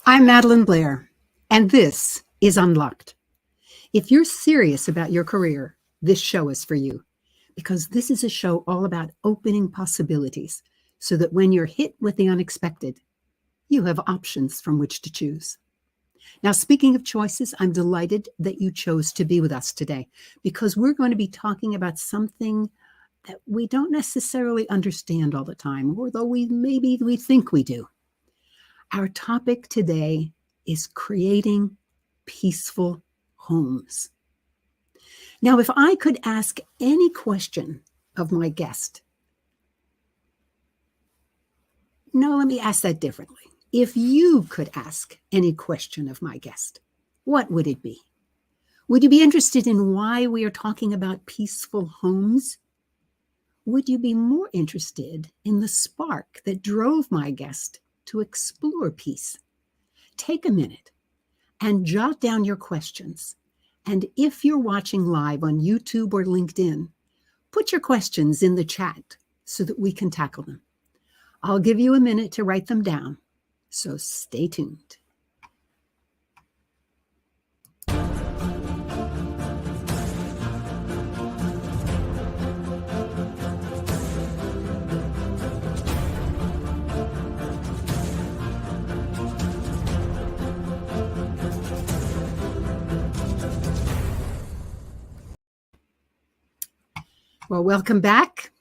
I'm Madelyn Blair, and this is Unlocked. If you're serious about your career, this show is for you because this is a show all about opening possibilities so that when you're hit with the unexpected, you have options from which to choose. Now, speaking of choices, I'm delighted that you chose to be with us today because we're going to be talking about something that we don't necessarily understand all the time, although we think we do. Our topic today is creating peaceful homes. Now, if I could ask any question of my guest, no, let me ask that differently. If you could ask any question of my guest, what would it be? Would you be interested in why we are talking about peaceful homes? Would you be more interested in the spark that drove my guest to explore peace? Take a minute and jot down your questions. And if you're watching live on YouTube or LinkedIn, put your questions in the chat so that we can tackle them. I'll give you a minute to write them down, so stay tuned. Well, welcome back.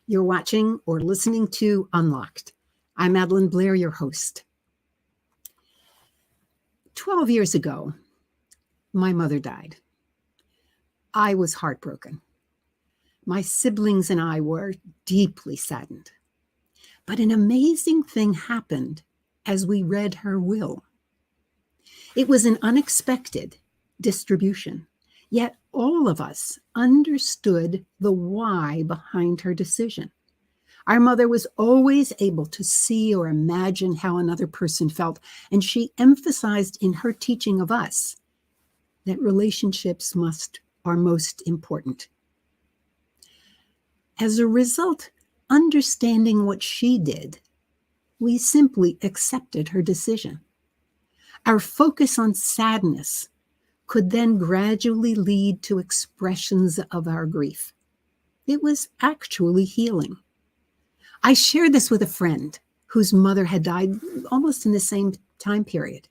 You're watching or listening to Unlocked. I'm Madelyn Blair, your host. 12 years ago, my mother died. I was heartbroken. My siblings and I were deeply saddened. But an amazing thing happened as we read her will. It was an unexpected distribution. Yet all of us understood the why behind her decision. Our mother was always able to see or imagine how another person felt, and she emphasized in her teaching of us that relationships are most important. As a result, understanding what she did, we simply accepted her decision. Our focus on sadness could then gradually lead to expressions of our grief. It was actually healing. I shared this with a friend whose mother had died almost in the same time period.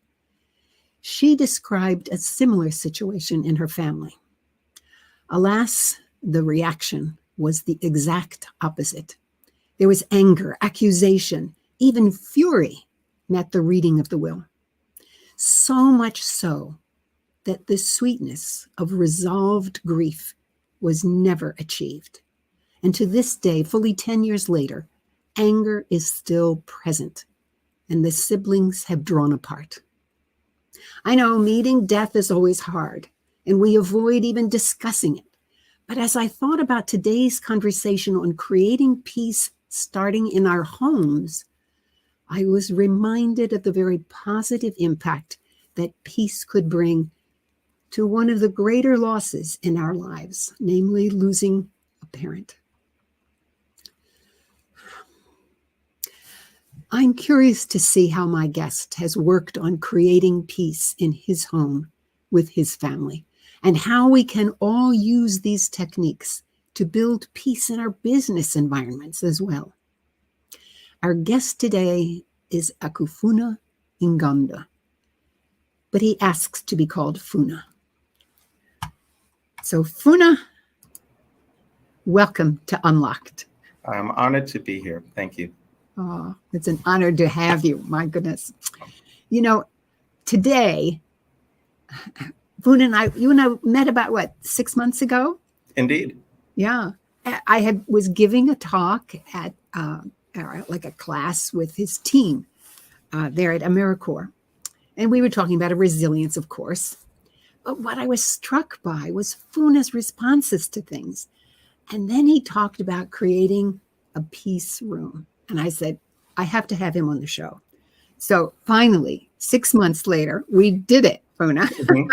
She described a similar situation in her family. Alas, the reaction was the exact opposite. There was anger, accusation, even fury met the reading of the will. So much so that the sweetness of resolved grief was never achieved. And to this day, fully 10 years later, anger is still present, and the siblings have drawn apart. I know meeting death is always hard, and we avoid even discussing it. But as I thought about today's conversation on creating peace starting in our homes, I was reminded of the very positive impact that peace could bring to one of the greater losses in our lives, namely losing a parent. I'm curious to see how my guest has worked on creating peace in his home with his family, and how we can all use these techniques to build peace in our business environments as well. Our guest today is Akufuna Ngonda, but he asks to be called Funa. So Funa, welcome to Unlocked. I'm honored to be here. Thank you. Oh, it's an honor to have you. My goodness. You know, today, Funa and you and I met about 6 months ago? Indeed. Yeah. I was giving a talk at like a class with his team there at AmeriCorps. And we were talking about resilience, of course. But what I was struck by was Funa's responses to things. And then he talked about creating a peace room. And I said, I have to have him on the show. So finally, 6 months later, we did it, Funa. Mm-hmm.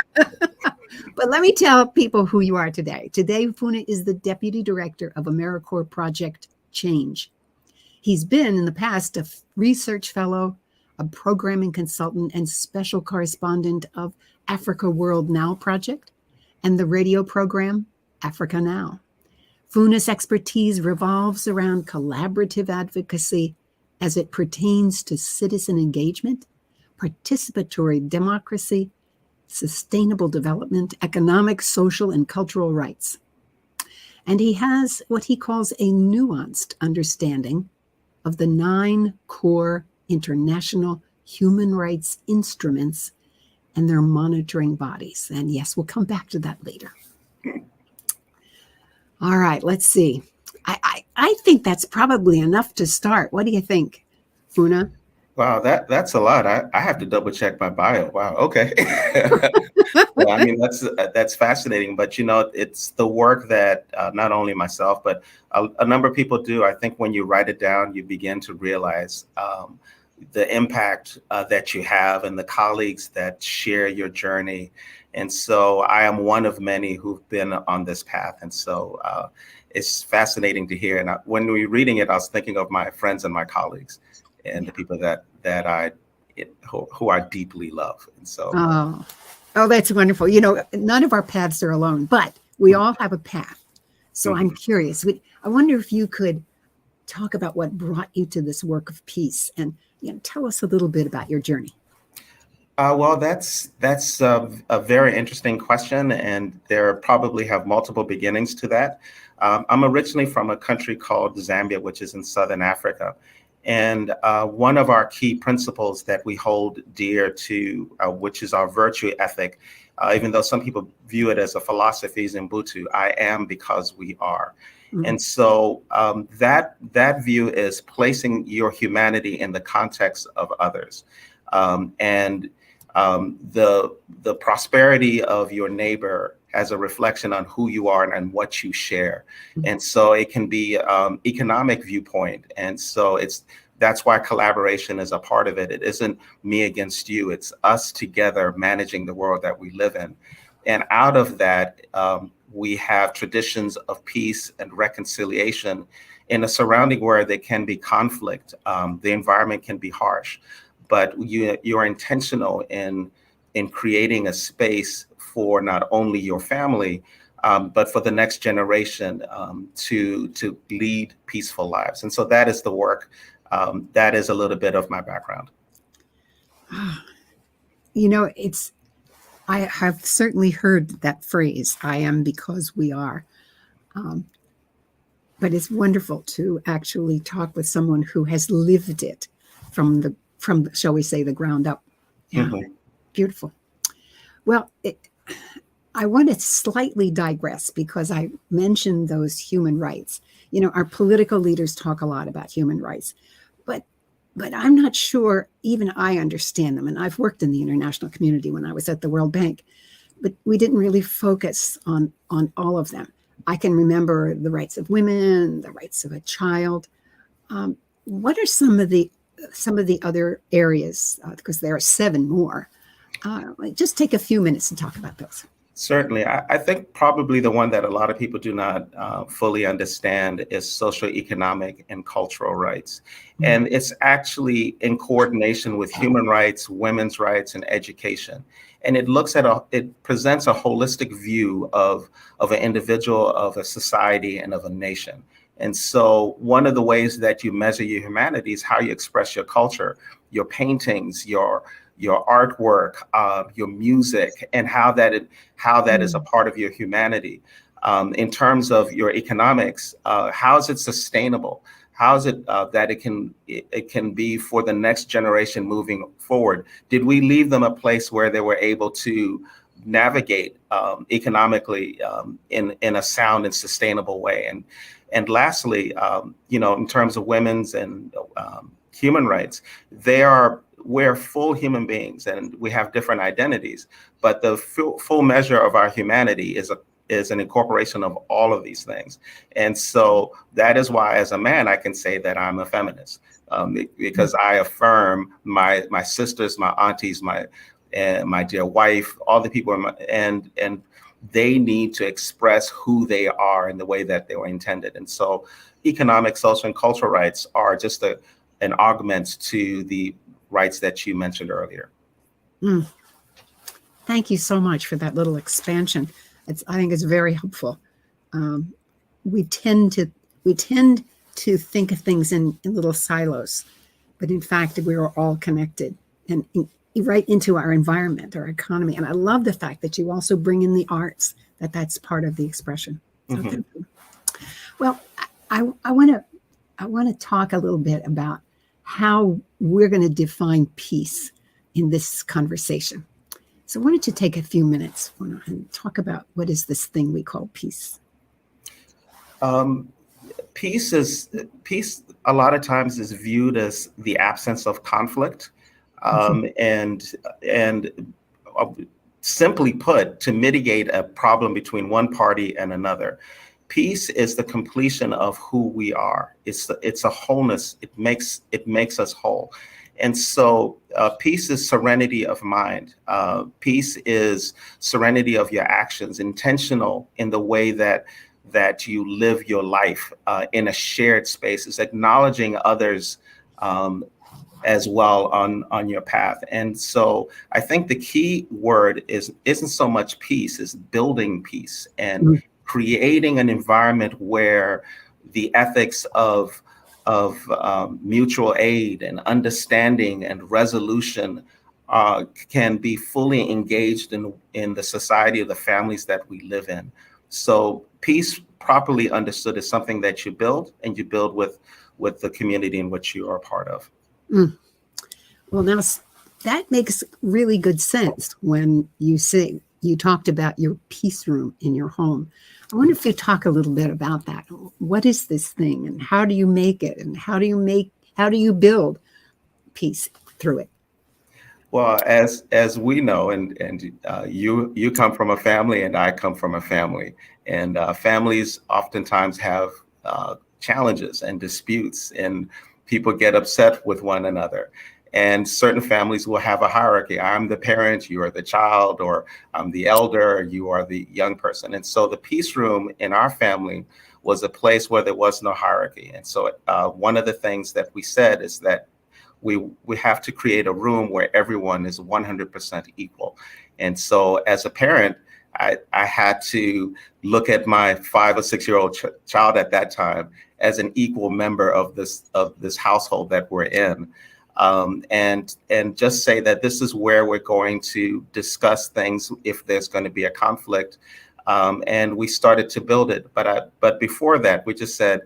But let me tell people who you are today. Today, Funa is the Deputy Director of AmeriCorps Project Change. He's been in the past a research fellow, a programming consultant and special correspondent of Africa World Now Project and the radio program Africa Now. Funa's expertise revolves around collaborative advocacy as it pertains to citizen engagement, participatory democracy, sustainable development, economic, social, and cultural rights. And he has what he calls a nuanced understanding of the 9 core international human rights instruments and their monitoring bodies. And yes, we'll come back to that later. All right, let's see. I think that's probably enough to start. What do you think, Funa? Wow, that's a lot. I have to double check my bio. Wow, okay. Well, I mean, that's fascinating. But it's the work that not only myself, but a number of people do. I think when you write it down, you begin to realize the impact that you have and the colleagues that share your journey. And so I am one of many who've been on this path. And so it's fascinating to hear. And when we were reading it, I was thinking of my friends and my colleagues and the people who I deeply love. And so. Oh, that's wonderful. None of our paths are alone, but we all have a path. So I'm curious. I wonder if you could talk about what brought you to this work of peace and tell us a little bit about your journey. Well, that's a very interesting question, and there probably have multiple beginnings to that. I'm originally from a country called Zambia, which is in Southern Africa. And one of our key principles that we hold dear to, which is our virtue ethic, even though some people view it as a philosophy, is Ubuntu. I am because we are. Mm-hmm. And so that view is placing your humanity in the context of others. And the prosperity of your neighbor as a reflection on who you are and what you share. And so it can be economic viewpoint. And so that's why collaboration is a part of it. It isn't me against you. It's us together managing the world that we live in. And out of that, we have traditions of peace and reconciliation in a surrounding where there can be conflict. The environment can be harsh, but you're intentional in creating a space for not only your family, but for the next generation to lead peaceful lives. And so that is the work. That is a little bit of my background. I have certainly heard that phrase, I am because we are. But it's wonderful to actually talk with someone who has lived it from shall we say, the ground up. Yeah, mm-hmm. Beautiful. Well, I want to slightly digress because I mentioned those human rights. Our political leaders talk a lot about human rights, but I'm not sure even I understand them. And I've worked in the international community when I was at the World Bank, but we didn't really focus on all of them. I can remember the rights of women, the rights of a child. What are some of the other areas? Because there are 7 more. Just take a few minutes to talk about those. Certainly. I think probably the one that a lot of people do not fully understand is socioeconomic and cultural rights. Mm-hmm. And it's actually in coordination with human rights, women's rights, and education. And it presents a holistic view of an individual, of a society, and of a nation. And so one of the ways that you measure your humanity is how you express your culture, your paintings, your artwork, your music, and how that is a part of your humanity. In terms of your economics, how is it sustainable? How is it that it can be for the next generation moving forward? Did we leave them a place where they were able to navigate economically in a sound and sustainable way? And lastly, in terms of women's and human rights, we're full human beings and we have different identities, but the full measure of our humanity is an incorporation of all of these things. And so that is why, as a man, I can say that I'm a feminist, because I affirm my sisters, my aunties, my dear wife, all the people, and they need to express who they are in the way that they were intended. And so economic, social, and cultural rights are just an augment to the rights that you mentioned earlier. Mm. Thank you so much for that little expansion. I think it's very helpful. We tend to think of things in little silos, but in fact, we are all connected and right into our environment, our economy. And I love the fact that you also bring in the arts, that's part of the expression. So Mm-hmm. thank you. Well, I want to talk a little bit about how we're going to define peace in this conversation. So why don't you take a few minutes, Funa, and talk about what is this thing we call peace? Peace a lot of times is viewed as the absence of conflict, and simply put, to mitigate a problem between one party and another. Peace is the completion of who we are. It's a wholeness. It makes us whole. And so peace is serenity of mind. Peace is serenity of your actions, intentional in the way that you live your life in a shared space. It's acknowledging others as well on your path. And so I think the key word isn't so much peace, is building peace and creating an environment where the ethics of mutual aid and understanding and resolution can be fully engaged in the society of the families that we live in. So peace, properly understood, is something that you build, and you build with the community in which you are a part of. Well, now that makes really good sense when you talked about your peace room in your home. I wonder if you talk a little bit about that. What is this thing, and how do you make it, and how do you build peace through it? Well, as we know, and you come from a family, and I come from a family, and families oftentimes have challenges and disputes, and people get upset with one another. And certain families will have a hierarchy. I'm the parent, you are the child, or I'm the elder, you are the young person. And so the peace room in our family was a place where there was no hierarchy. And so one of the things that we said is that we have to create a room where everyone is 100% equal. And so as a parent, I had to look at my 5 or 6 year old child at that time as an equal member of this household that we're in. And just say that this is where we're going to discuss things if there's going to be a conflict. And we started to build it. But before that, we just said,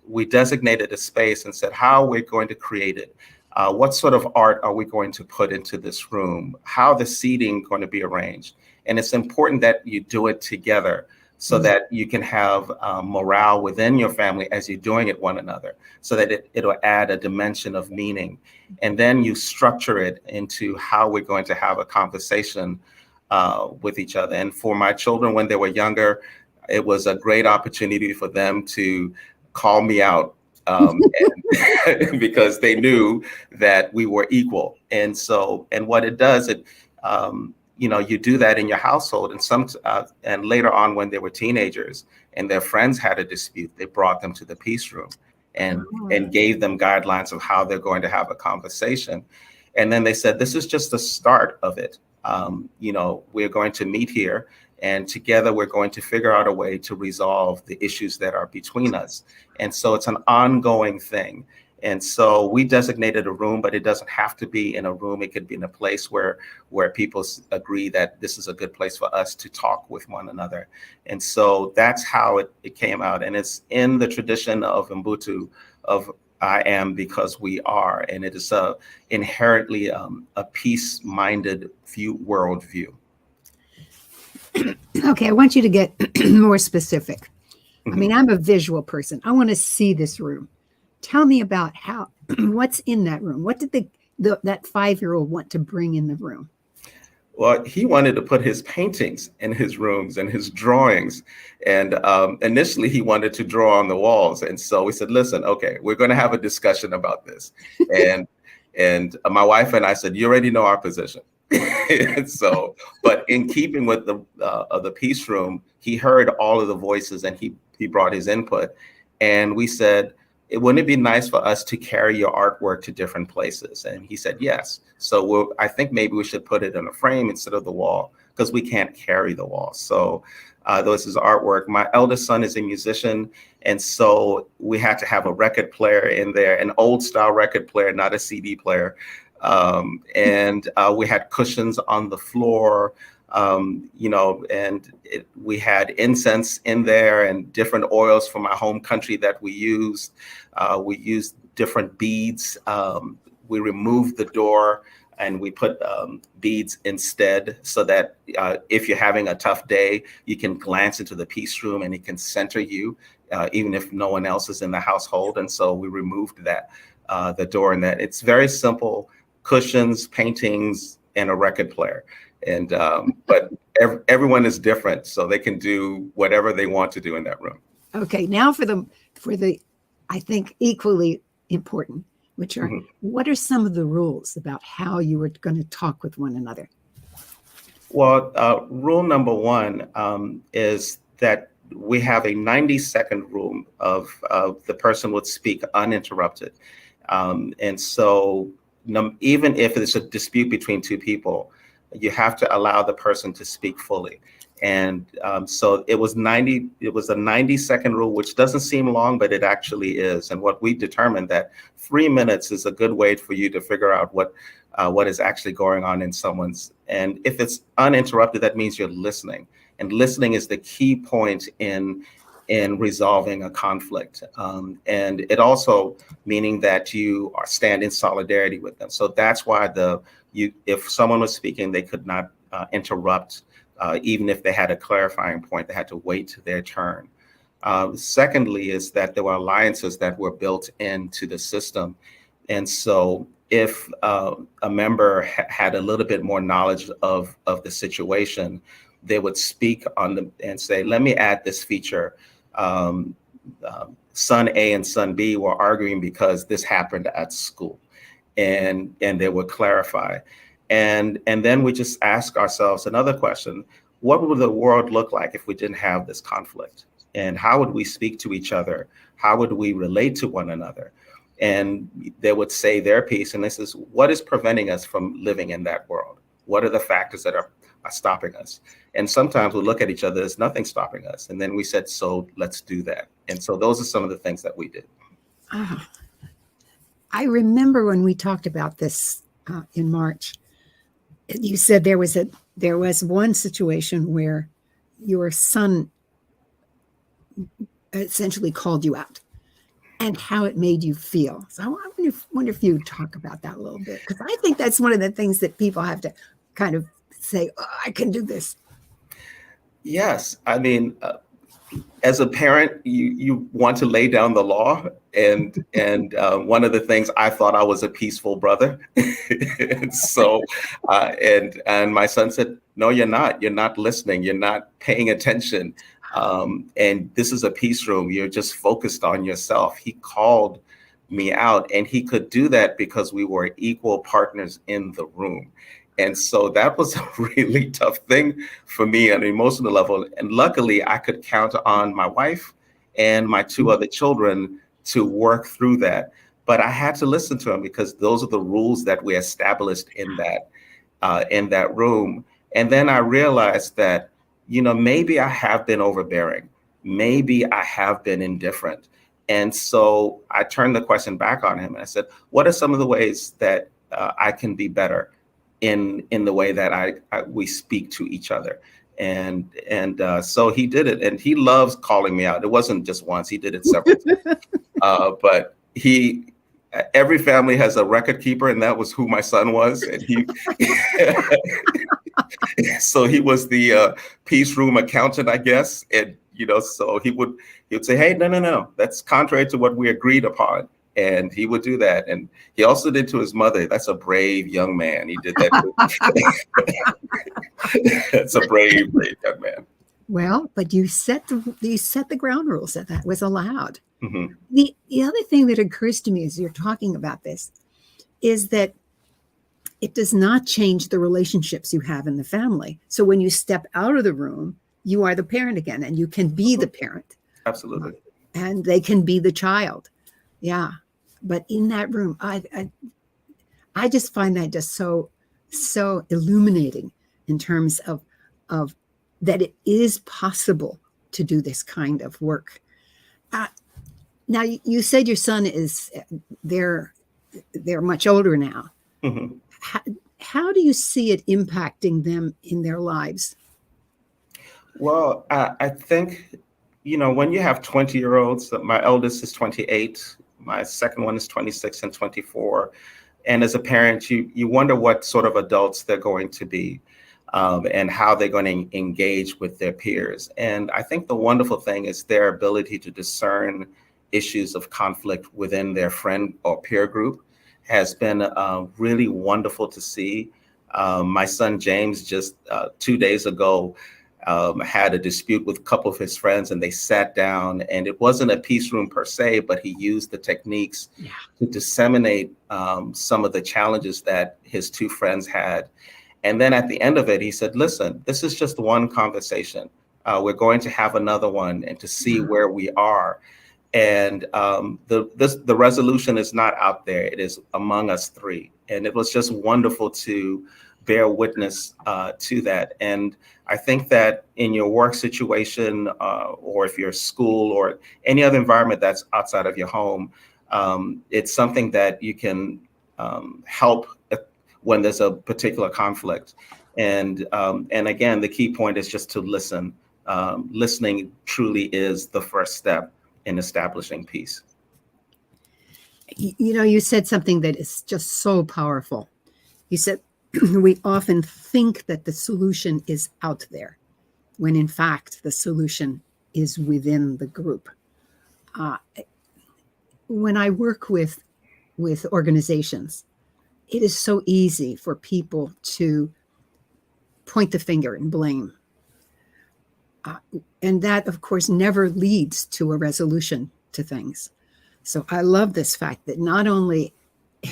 we designated a space and said, how are we going to create it? What sort of art are we going to put into this room? How the seating going to be arranged? And it's important that you do it together, so that you can have morale within your family as you're doing it one another, so that it'll add a dimension of meaning. And then you structure it into how we're going to have a conversation with each other. And for my children, when they were younger, it was a great opportunity for them to call me out because they knew that we were equal. And so, and what it does, you do that in your household, and later on, when they were teenagers and their friends had a dispute, they brought them to the peace room and gave them guidelines of how they're going to have a conversation. And then they said, this is just the start of it. We're going to meet here, and together we're going to figure out a way to resolve the issues that are between us. And so it's an ongoing thing. And so we designated a room, but it doesn't have to be in a room. It could be in a place where people agree that this is a good place for us to talk with one another. And so that's how it came out. And it's in the tradition of Ubuntu, of I am because we are. And it is inherently a peace-minded worldview. Okay, I want you to get more specific. I mean, I'm a visual person. I want to see this room. Tell me about what's in that room. What did that 5-year-old want to bring in the room? Well, he wanted to put his paintings in his rooms and his drawings. And initially he wanted to draw on the walls. And so we said, listen, okay, we're going to have a discussion about this. And my wife and I said, you already know our position. And so, but in keeping with the peace room, he heard all of the voices and he brought his input. And we said, wouldn't it be nice for us to carry your artwork to different places? And he said, yes. So I think maybe we should put it in a frame instead of the wall, because we can't carry the wall. So this is artwork. My eldest son is a musician, and so we had to have a record player in there, an old style record player, not a CD player. And we had cushions on the floor, and we had incense in there and different oils from my home country that we used. We used different beads. We removed the door and we put beads instead, so that if you're having a tough day, you can glance into the peace room and it can center you, even if no one else is in the household. And so we removed that, the door, and that. It's very simple: cushions, paintings, and a record player. And but everyone is different, so they can do whatever they want to do in that room. Okay, now for the I think equally important, which are, what are some of the rules about how you were going to talk with one another? Well, rule number one is that we have a 90-second rule of the person would speak uninterrupted. And so even if it's a dispute between two people, you have to allow the person to speak fully. And so it was a 90-second rule, which doesn't seem long, but it actually is. And what we determined, that 3 minutes is a good way for you to figure out what is actually going on in someone's. And if it's uninterrupted, that means you're listening. And listening is the key point in resolving a conflict. And it also meaning that you stand in solidarity with them. So that's why if someone was speaking, they could not interrupt. Even if they had a clarifying point, they had to wait their turn. Secondly, is that there were alliances that were built into the system. And so if a member had a little bit more knowledge of the situation, they would speak and say, let me add this feature. Son A and son B were arguing because this happened at school. And they would clarify. And then we just ask ourselves another question: what would the world look like if we didn't have this conflict? And how would we speak to each other? How would we relate to one another? And they would say their piece, and this is, what is preventing us from living in that world? What are the factors that are stopping us? And sometimes we look at each other, there's nothing stopping us. And then we said, so let's do that. And so those are some of the things that we did. I remember when we talked about this in March, you said there was one situation where your son essentially called you out, and how it made you feel. So I wonder if you talk about that a little bit, because I think that's one of the things that people have to kind of say, oh, I can do this. Yes, I mean, as a parent, you want to lay down the law, and one of the things, I thought I was a peaceful brother, and so and my son said, no, you're not. You're not listening. You're not paying attention. And this is a peace room. You're just focused on yourself. He called me out, and he could do that because we were equal partners in the room. And so that was a really tough thing for me on an emotional level. And luckily, I could count on my wife and my two other children to work through that. But I had to listen to him, because those are the rules that we established in that room. And then I realized that, maybe I have been overbearing. Maybe I have been indifferent. And so I turned the question back on him, and I said, what are some of the ways that I can be better in the way that we speak to each other? And so he did it, and he loves calling me out. It wasn't just once; he did it several times. But every family has a record keeper, and that was who my son was. And so he was the peace room accountant, I guess. And so he would say, "Hey, no, that's contrary to what we agreed upon." And he would do that. And he also did to his mother. That's a brave young man. He did that. That's a brave young man. Well, but you set the ground rules that was allowed. Mm-hmm. The other thing that occurs to me as you're talking about this is that it does not change the relationships you have in the family. So when you step out of the room, you are the parent again, and you can be the parent. Absolutely. And they can be the child. Yeah. But in that room, I just find that just so illuminating in terms of that it is possible to do this kind of work. Uh, Now you said your son is they're they're much older now. Mhm. How, how do you see it impacting them in their lives? Well, I think, when you have 20-year-olds, my eldest is 28, my second one is 26 and 24. And as a parent, you wonder what sort of adults they're going to be, and how they're going to engage with their peers. And I think the wonderful thing is their ability to discern issues of conflict within their friend or peer group has been really wonderful to see. My son James just 2 days ago had a dispute with a couple of his friends, and they sat down, and it wasn't a peace room per se, but he used the techniques Yeah. to disseminate some of the challenges that his two friends had. And then at the end of it, he said, listen, this is just one conversation. We're going to have another one and to see where we are. And the resolution is not out there. It is among us three. And it was just wonderful to bear witness to that. And I think that in your work situation, or if you're school or any other environment that's outside of your home, it's something that you can help when there's a particular conflict. And again, the key point is just to listen. Listening truly is the first step in establishing peace. You know, you said something that is just so powerful. You said we often think that the solution is out there, when in fact the solution is within the group. Uh, when I work with organizations, it is so easy for people to point the finger and blame. Uh, and that, of course, never leads to a resolution to things. So I love this fact that not only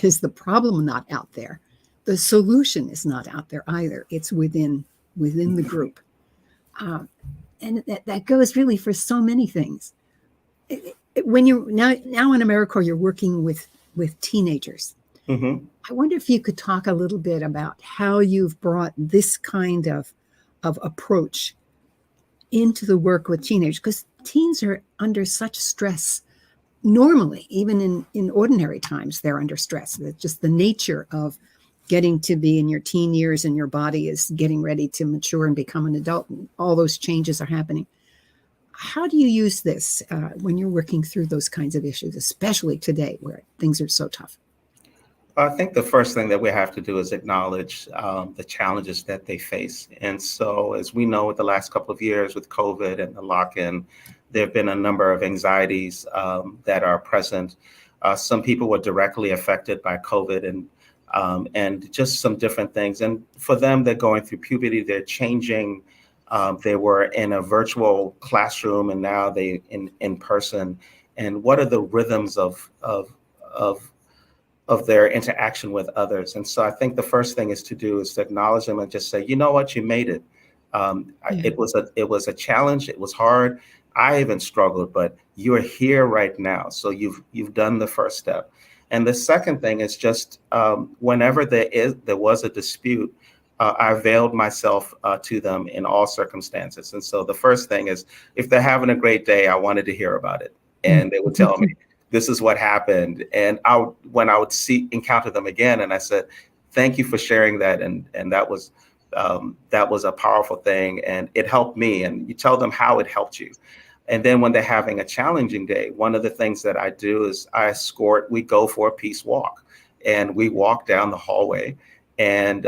is the problem not out there, the solution is not out there either. It's within the group. Uh, and that goes really for so many things. When you're now in AmeriCorps, you're working with teenagers. Mm-hmm. I wonder if you could talk a little bit about how you've brought this kind of approach into the work with teenagers, because teens are under such stress normally, even in ordinary times, they're under stress. That's just the nature of getting to be in your teen years, and your body is getting ready to mature and become an adult, and all those changes are happening. How do you use this when you're working through those kinds of issues, especially today where things are so tough? I think the first thing that we have to do is acknowledge the challenges that they face. And so, as we know, with the last couple of years with COVID and the lock-in, there have been a number of anxieties that are present. Some people were directly affected by COVID, and just some different things. And for them, they're going through puberty, they're changing. They were in a virtual classroom, and now they in person. And what are the rhythms of their interaction with others? And so I think the first thing is to acknowledge them and just say, you know what, you made it. Yeah. It was a challenge. It was hard. I even struggled, but you're here right now. So you've done the first step. And the second thing is just whenever there was a dispute, I availed myself to them in all circumstances. And so the first thing is, if they're having a great day, I wanted to hear about it, and they would tell me, this is what happened. And when I would encounter them again, and I said, thank you for sharing that. And that was a powerful thing, and it helped me. And you tell them how it helped you. And then when they're having a challenging day, one of the things that I do is we go for a peace walk, and we walk down the hallway and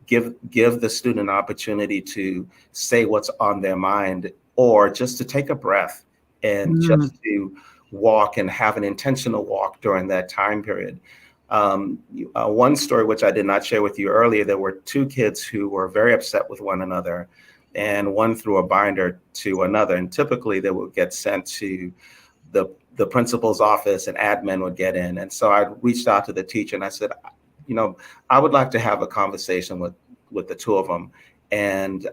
give the student an opportunity to say what's on their mind, or just to take a breath and just to walk and have an intentional walk during that time period. One story which I did not share with you earlier, there were two kids who were very upset with one another, and one threw a binder to another. And typically they would get sent to the principal's office, and admin would get in. And so I reached out to the teacher and I said, I would like to have a conversation with the two of them and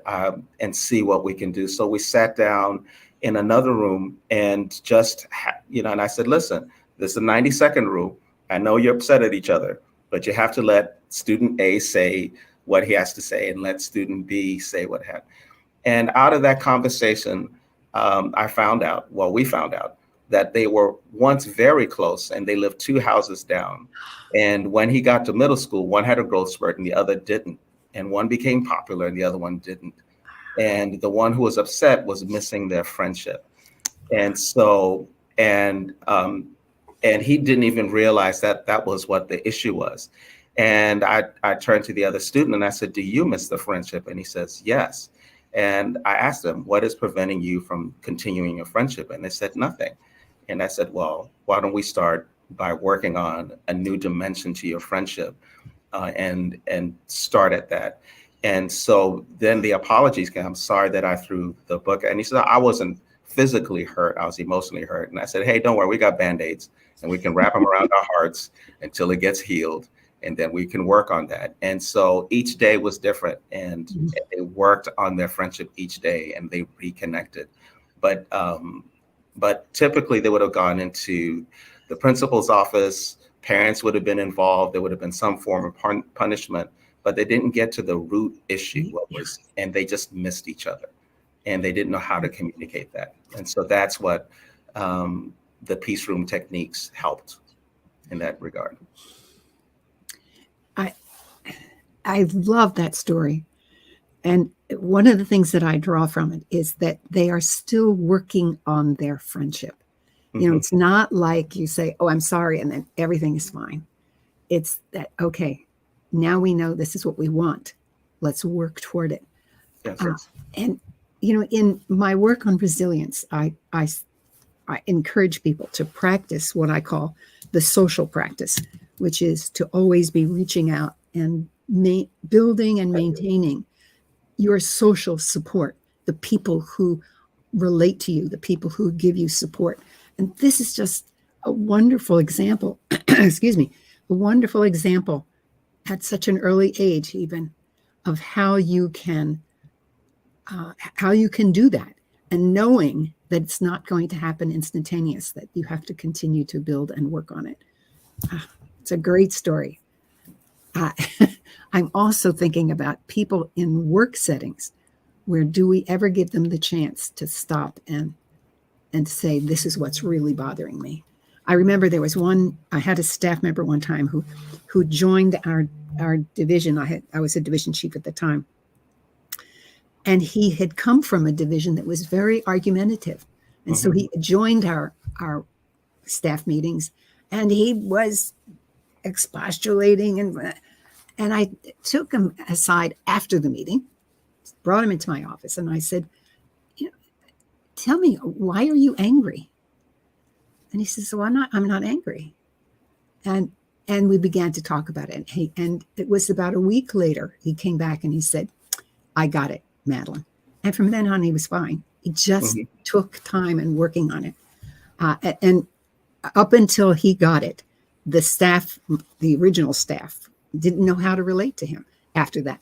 see what we can do. So we sat down in another room and and I said, listen, This is a 90-second rule. I know you're upset at each other, but you have to let student A say what he has to say and let student B say what had. And out of that conversation, we found out that they were once very close and they lived 2 houses down. And when he got to middle school, one had a growth spurt and the other didn't. And one became popular and the other one didn't. And the one who was upset was missing their friendship. And so, and he didn't even realize that that was what the issue was. And I turned to the other student and I said, do you miss the friendship? And he says, yes. And I asked them, what is preventing you from continuing your friendship? And they said, nothing. And I said, well, why don't we start by working on a new dimension to your friendship and start at that. And so then the apologies came. I'm sorry that I threw the book. And he said, I wasn't physically hurt. I was emotionally hurt. And I said, hey, don't worry, we got Band-Aids and we can wrap them around our hearts until it gets healed. And then we can work on that. And so each day was different and they worked on their friendship each day and they reconnected. But typically they would have gone into the principal's office, parents would have been involved, there would have been some form of punishment, but they didn't get to the root issue, and they just missed each other and they didn't know how to communicate that. And so that's what the peace room techniques helped in that regard. I love that story. And one of the things that I draw from it is that they are still working on their friendship. You know, it's not like you say, oh, I'm sorry, and then everything is fine. It's that, okay, now we know this is what we want. Let's work toward it. Yes. And, you know, in my work on resilience, I encourage people to practice what I call the social practice, which is to always be reaching out and building and maintaining your social support, the people who relate to you, the people who give you support. And this is just a wonderful example, excuse me, a wonderful example at such an early age, even, of how you can do that, and knowing that it's not going to happen instantaneous, that you have to continue to build and work on it. It's a great story. I'm also thinking about people in work settings where do we ever give them the chance to stop and say, this is what's really bothering me. I remember there was I had a staff member one time who joined our division. I was a division chief at the time. And he had come from a division that was very argumentative. And so he joined our staff meetings and he was expostulating. And I took him aside after the meeting, brought him into my office, and I said, tell me, why are you angry? And he says, well, I'm not angry. And we began to talk about it. And it was about a week later, he came back and he said, I got it, Madelyn. And from then on, he was fine. He just took time and working on it. And up until he got it, the original staff didn't know how to relate to him. After that,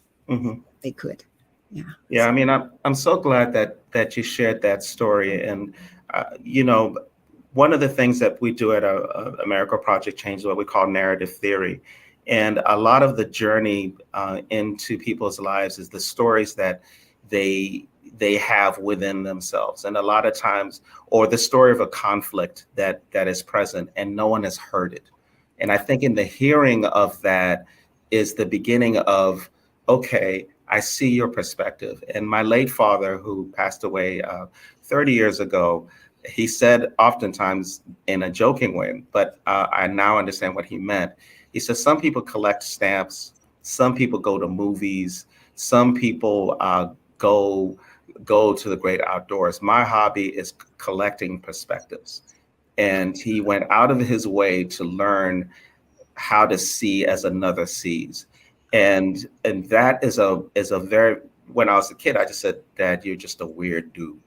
they could. Yeah. Yeah. I mean, I'm so glad that you shared that story. And, one of the things that we do at AmeriCorps Project Change is what we call narrative theory. And a lot of the journey into people's lives is the stories that they have within themselves. And a lot of times, or the story of a conflict that is present and no one has heard it. And I think in the hearing of that is the beginning of, okay, I see your perspective. And my late father, who passed away 30 years ago, he said oftentimes in a joking way, but I now understand what he meant. He says, some people collect stamps, some people go to movies, some people go to the great outdoors. My hobby is collecting perspectives. And he went out of his way to learn how to see as another sees. And that is a very, when I was a kid, I just said, Dad, you're just a weird dude.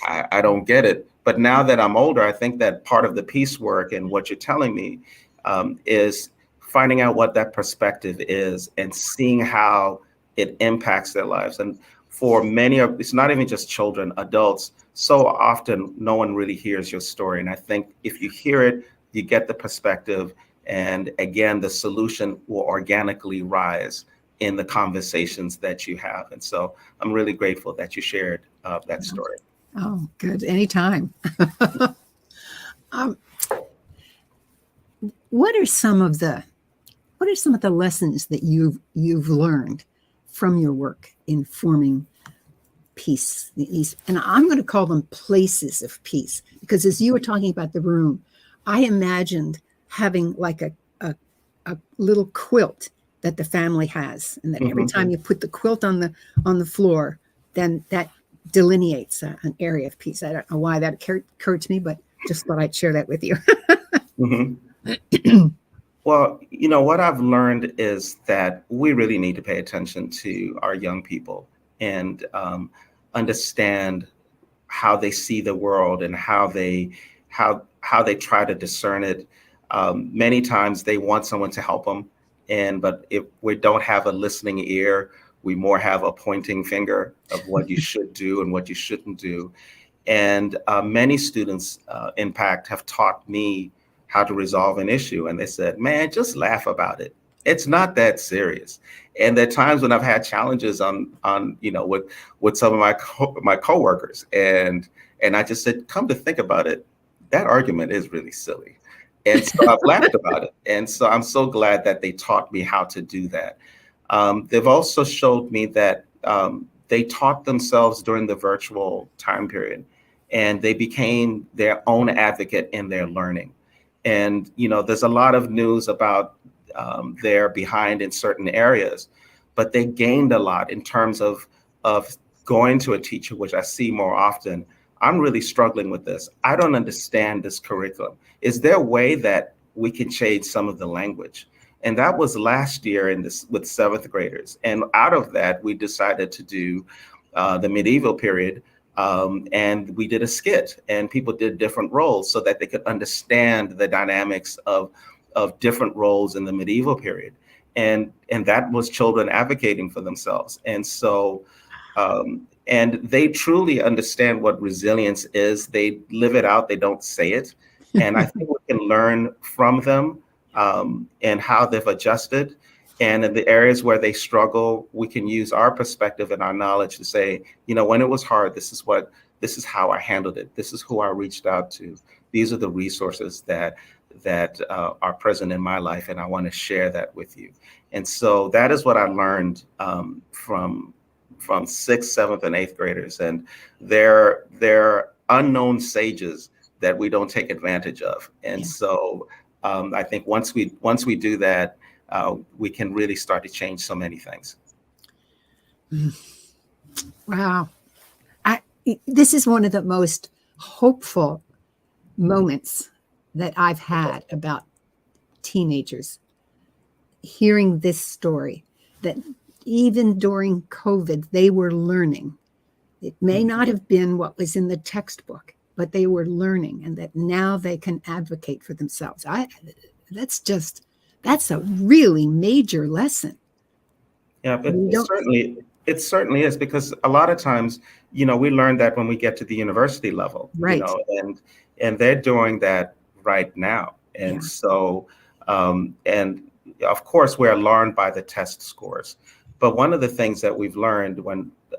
I don't get it. But now that I'm older, I think that part of the peace work and what you're telling me is finding out what that perspective is and seeing how it impacts their lives. And for many of, it's not even just children, adults, so often no one really hears your story. And I think if you hear it, you get the perspective. And again, the solution will organically rise in the conversations that you have. And so I'm really grateful that you shared that story. Oh, good. Anytime. um, what are some of the lessons that you've learned from your work in forming peace, the East? And I'm going to call them places of peace, because as you were talking about the room, I imagined having like a little quilt that the family has, and that every time you put the quilt on the floor, then that delineates an area of peace. I don't know why that occurred to me, but just thought I'd share that with you. Well, what I've learned is that we really need to pay attention to our young people and understand how they see the world and how they try to discern it. Many times they want someone to help them, but if we don't have a listening ear, we more have a pointing finger of what you should do and what you shouldn't do. And many students, in fact, have taught me how to resolve an issue. And they said, man, just laugh about it. It's not that serious. And there are times when I've had challenges with some of my coworkers, and I just said, come to think about it, that argument is really silly. And so I've laughed about it. And so I'm so glad that they taught me how to do that. They've also showed me that they taught themselves during the virtual time period, and they became their own advocate in their learning. And, there's a lot of news about they're behind in certain areas, but they gained a lot in terms of going to a teacher, which I see more often. I'm really struggling with this. I don't understand this curriculum. Is there a way that we can change some of the language? And that was last year with seventh graders. And out of that, we decided to do the medieval period. And we did a skit, and people did different roles so that they could understand the dynamics of different roles in the medieval period. And that was children advocating for themselves. And so, and they truly understand what resilience is. They live it out. They don't say it. And I think we can learn from them and how they've adjusted. And in the areas where they struggle, we can use our perspective and our knowledge to say, when it was hard, this is how I handled it. This is who I reached out to. These are the resources that are present in my life, and I want to share that with you. And so that is what I learned from sixth, seventh, and eighth graders. And they're unknown sages that we don't take advantage of. And so I think once we do that, we can really start to change so many things. Wow. This is one of the most hopeful moments that I've had about teenagers, hearing this story, that even during COVID, they were learning. It may not have been what was in the textbook, but they were learning, and that now they can advocate for themselves. That's a really major lesson. Yeah, but it certainly is, because a lot of times, we learn that when we get to the university level, right. And they're doing that right now. And so, and of course, we're alarmed by the test scores. But one of the things that we've learned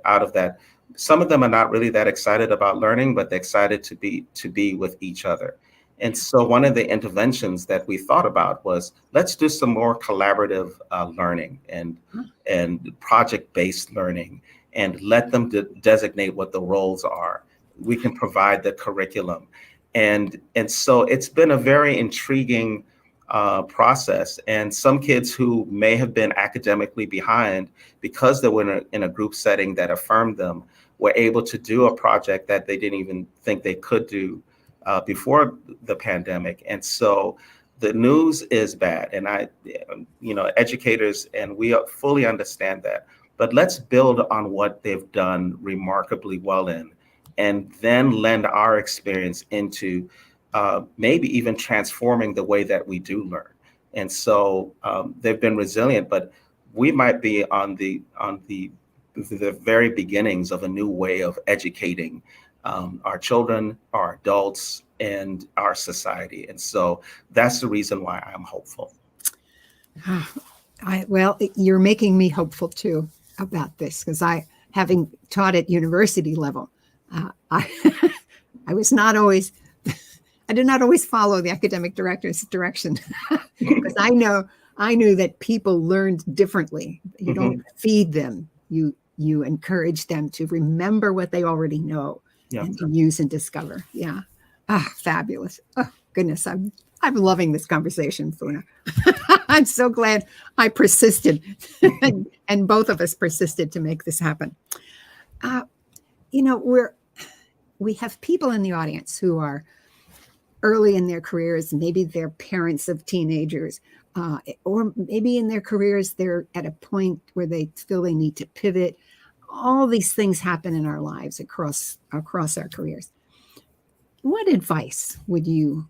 out of that, some of them are not really that excited about learning, but they're excited to be with each other. And so one of the interventions that we thought about was, let's do some more collaborative learning and project-based learning, and let them designate what the roles are. We can provide the curriculum. And so it's been a very intriguing process. And some kids who may have been academically behind, because they were in a group setting that affirmed them, were able to do a project that they didn't even think they could do before the pandemic. And so the news is bad, and educators, and we fully understand that, but let's build on what they've done remarkably well in, and then lend our experience into maybe even transforming the way that we do learn. And so they've been resilient, but we might be on the very beginnings of a new way of educating our children, our adults, and our society. And so that's the reason why I'm hopeful. Well, you're making me hopeful too about this, because having taught at university level, I I was not always I did not always follow the academic director's direction because I knew that people learned differently. You don't feed them. You encourage them to remember what they already know and to use and discover. Yeah. Fabulous. Oh, goodness. I'm loving this conversation, Funa. I'm so glad I persisted and both of us persisted to make this happen. We have people in the audience who are early in their careers, maybe they're parents of teenagers, or maybe in their careers, they're at a point where they feel they need to pivot. All these things happen in our lives across our careers. What advice would you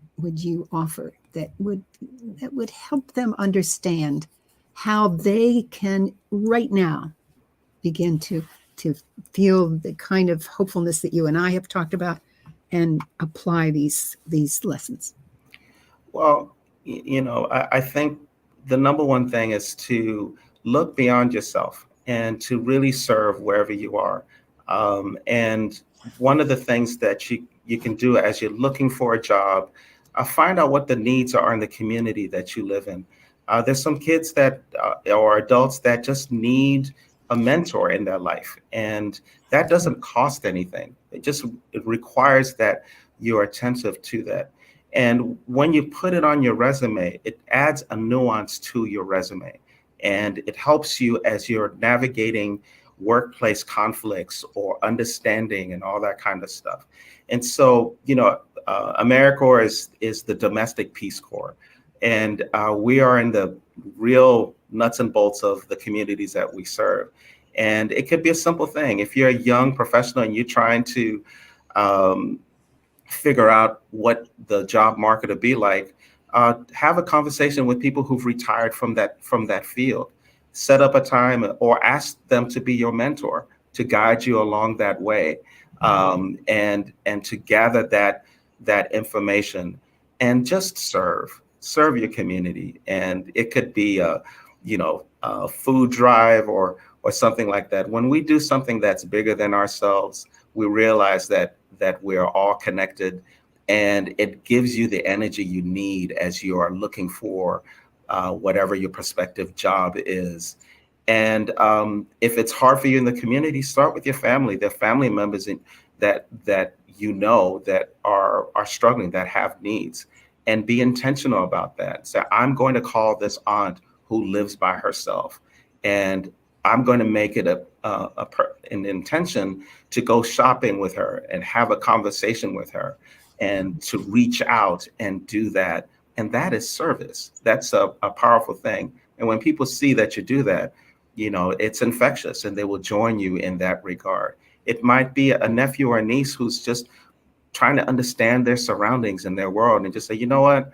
offer that would help them understand how they can right now begin to feel the kind of hopefulness that you and I have talked about and apply these lessons? Well, I think the number one thing is to look beyond yourself and to really serve wherever you are. And one of the things that you can do as you're looking for a job, find out what the needs are in the community that you live in. There's some kids that or adults that just need a mentor in their life, and that doesn't cost anything. It requires that you're attentive to that. And when you put it on your resume, it adds a nuance to your resume, and it helps you as you're navigating workplace conflicts or understanding and all that kind of stuff. And so, AmeriCorps is the domestic Peace Corps, and we are in the real nuts and bolts of the communities that we serve. And it could be a simple thing. If you're a young professional and you're trying to figure out what the job market will be like, have a conversation with people who've retired from that field. Set up a time or ask them to be your mentor to guide you along that way, and to gather that information and just serve your community. And it could be a food drive or something like that. When we do something that's bigger than ourselves, we realize that we're all connected, and it gives you the energy you need as you are looking for whatever your prospective job is. And if it's hard for you in the community, start with your family. There are family members that that are struggling, that have needs, and be intentional about that. So I'm going to call this aunt who lives by herself, and I'm going to make it an intention to go shopping with her and have a conversation with her and to reach out and do that. And that is service. That's a powerful thing. And when people see that you do that, it's infectious, and they will join you in that regard. It might be a nephew or a niece who's just trying to understand their surroundings and their world and just say, you know what,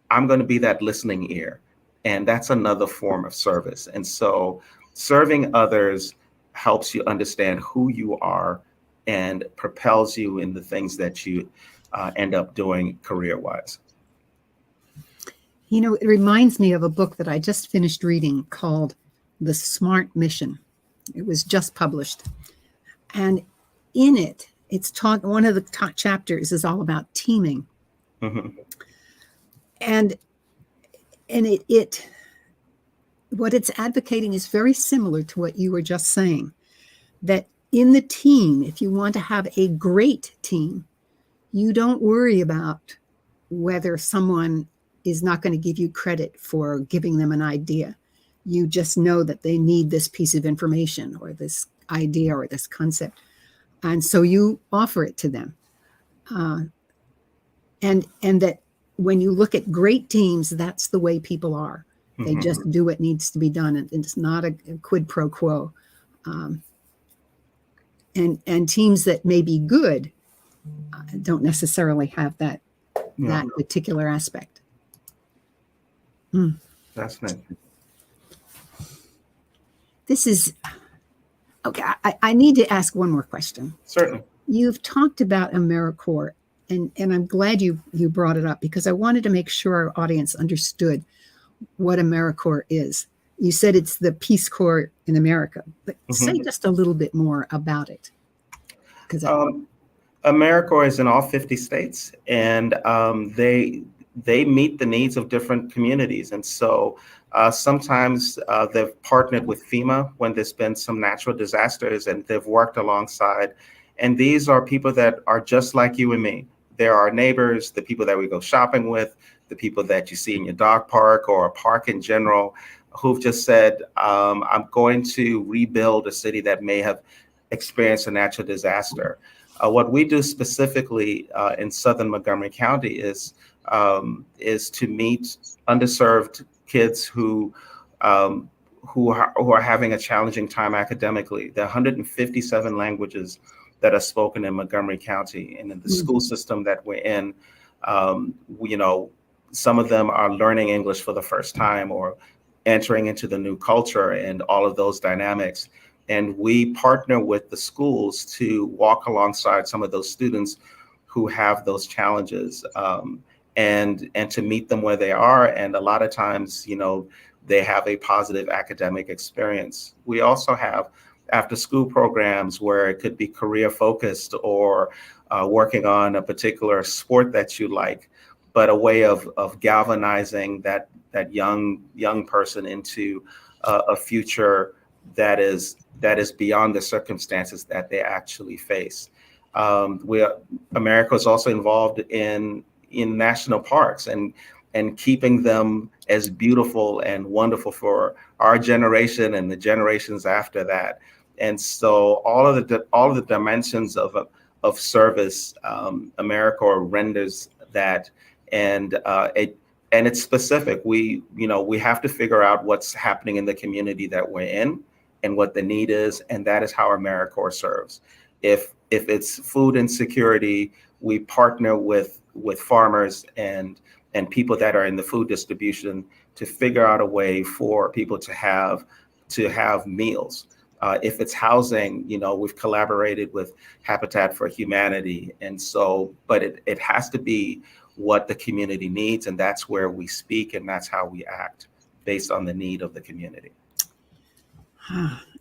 I'm going to be that listening ear. And that's another form of service. And so serving others helps you understand who you are and propels you in the things that you end up doing career-wise. It reminds me of a book that I just finished reading called The Smart Mission. It was just published. And in it, it's taught, one of the top chapters is all about teaming. Mm-hmm. And what it's advocating is very similar to what you were just saying, that in the team, if you want to have a great team, you don't worry about whether someone is not going to give you credit for giving them an idea. You just know that they need this piece of information or this idea or this concept. And so you offer it to them. And that when you look at great teams, that's the way people are. They just do what needs to be done. And it's not a quid pro quo. And teams that may be good don't necessarily have that particular aspect. That's nice. This is okay. I need to ask one more question. Certainly. You've talked about AmeriCorps, and I'm glad you brought it up because I wanted to make sure our audience understood what AmeriCorps is. You said it's the Peace Corps in America, but say Mhm. just a little bit more about it. Because AmeriCorps is in all 50 states, and they meet the needs of different communities. And so sometimes they've partnered with FEMA when there's been some natural disasters, and they've worked alongside. And these are people that are just like you and me. They're our neighbors, the people that we go shopping with, the people that you see in your dog park or a park in general, who've just said, I'm going to rebuild a city that may have experienced a natural disaster. What we do specifically in Southern Montgomery County is to meet underserved kids who are having a challenging time academically. There are 157 languages that are spoken in Montgomery County, and in the school system that we're in, you know, some of them are learning English for the first time or entering into the new culture and all of those dynamics. And we partner with the schools to walk alongside some of those students who have those challenges, and to meet them where they are. And a lot of times, you know, they have a positive academic experience. We also have after school programs where it could be career focused or working on a particular sport that you like, but a way of galvanizing that young person into a future that is beyond the circumstances that they actually face. America is also involved in national parks and keeping them as beautiful and wonderful for our generation and the generations after that. And so all of the dimensions of service, AmeriCorps renders that, and it's specific. We have to figure out what's happening in the community that we're in and what the need is, and that is how AmeriCorps serves. If it's food insecurity, we partner with farmers and people that are in the food distribution to figure out a way for people to have meals. If it's housing, you know, we've collaborated with Habitat for Humanity, and so, but it has to be what the community needs, and that's where we speak, and that's how we act based on the need of the community.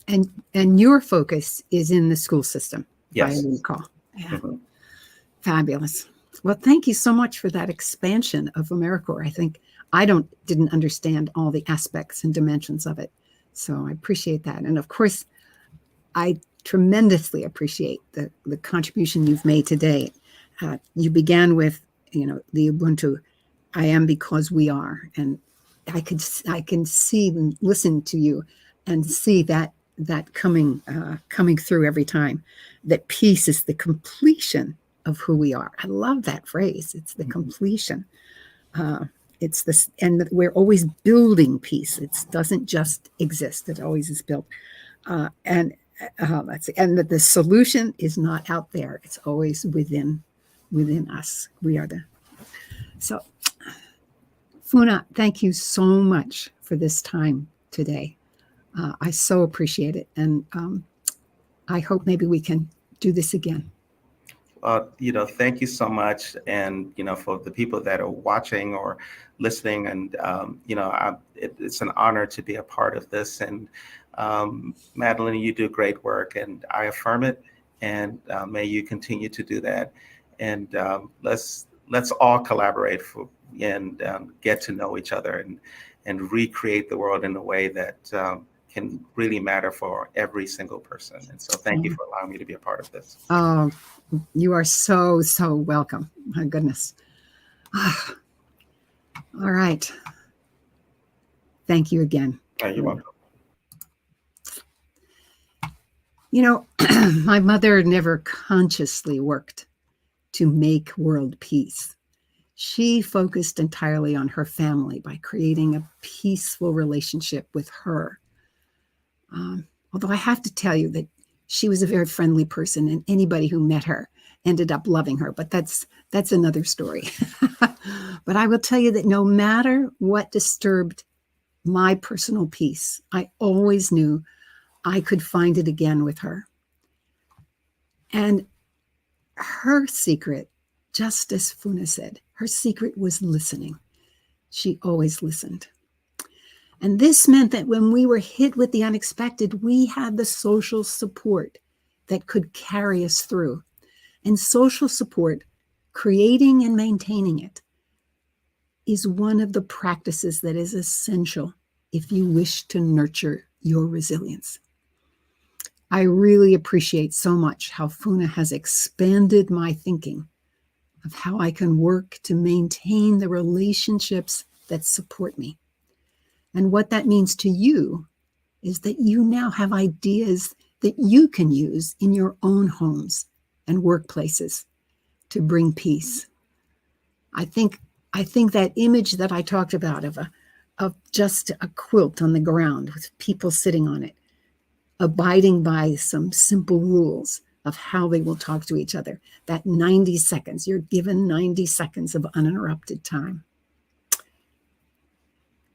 and your focus is in the school system, Yes. if I recall. Yeah. Mm-hmm. Fabulous. Well, thank you so much for that expansion of AmeriCorps. I think I didn't understand all the aspects and dimensions of it. So I appreciate that. And of course, I tremendously appreciate the contribution you've made today. You began with, you know, the Ubuntu, I am because we are. And I can see and listen to you and see that coming through every time, that peace is the completion of who we are. I love that phrase. It's the completion. It's this, and we're always building peace. It doesn't just exist. It always is built. And that the solution is not out there. It's always within us. We are so. Funa, thank you so much for this time today. I so appreciate it, and I hope maybe we can do this again. You know, thank you so much, and you know, for the people that are watching or listening, and you know, it's an honor to be a part of this. And Madelyn, you do great work, and I affirm it. And may you continue to do that. And let's all collaborate and get to know each other and recreate the world in a way that can really matter for every single person. And so, thank you for allowing me to be a part of this. Oh, you are so welcome. My goodness. All right. Thank you again. You're welcome. You know, my mother never consciously worked to make world peace. She focused entirely on her family by creating a peaceful relationship with her. Although I have to tell you that she was a very friendly person, and anybody who met her ended up loving her. But that's another story. But I will tell you that no matter what disturbed my personal peace, I always knew I could find it again with her. And Her secret, just as Funa said, her secret was listening. She always listened. And this meant that when we were hit with the unexpected, we had the social support that could carry us through. And social support, creating and maintaining it, is one of the practices that is essential if you wish to nurture your resilience. I really appreciate so much how Funa has expanded my thinking of how I can work to maintain the relationships that support me. And what that means to you is that you now have ideas that you can use in your own homes and workplaces to bring peace. I think that image that I talked about of just a quilt on the ground with people sitting on it, abiding by some simple rules of how they will talk to each other. That 90 seconds, you're given 90 seconds of uninterrupted time.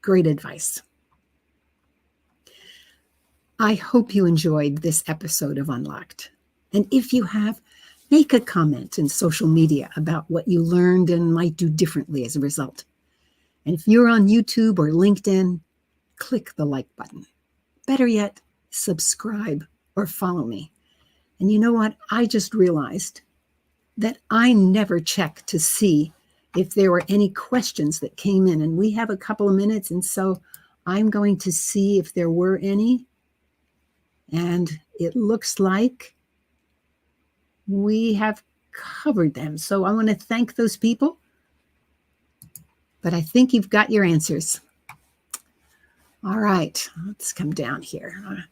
Great advice. I hope you enjoyed this episode of Unlocked. And if you have, make a comment in social media about what you learned and might do differently as a result. And if you're on YouTube or LinkedIn, click the like button. Better yet, subscribe or follow me. And you know what? I just realized that I never check to see if there were any questions that came in. And we have a couple of minutes, and so I'm going to see if there were any. And it looks like we have covered them. So I want to thank those people. But I think you've got your answers. All right, let's come down here.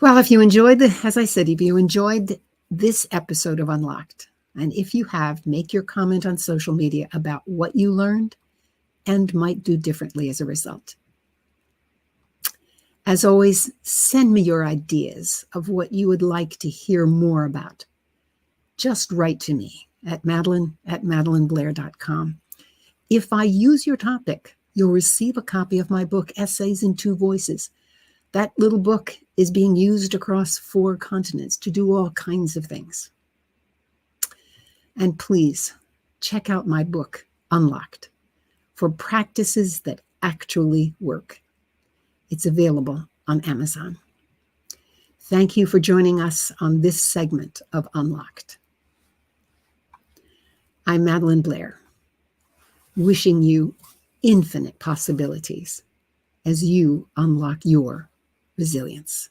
Well, if you enjoyed as I said, if you enjoyed this episode of Unlocked, and if you have, make your comment on social media about what you learned and might do differently as a result. As always, send me your ideas of what you would like to hear more about. Just write to me at madelyn@madelynblair.com. If I use your topic, you'll receive a copy of my book, Essays in Two Voices. That little book is being used across 4 continents to do all kinds of things. And please check out my book, Unlocked, for practices that actually work. It's available on Amazon. Thank you for joining us on this segment of Unlocked. I'm Madelyn Blair, wishing you infinite possibilities as you unlock your resilience.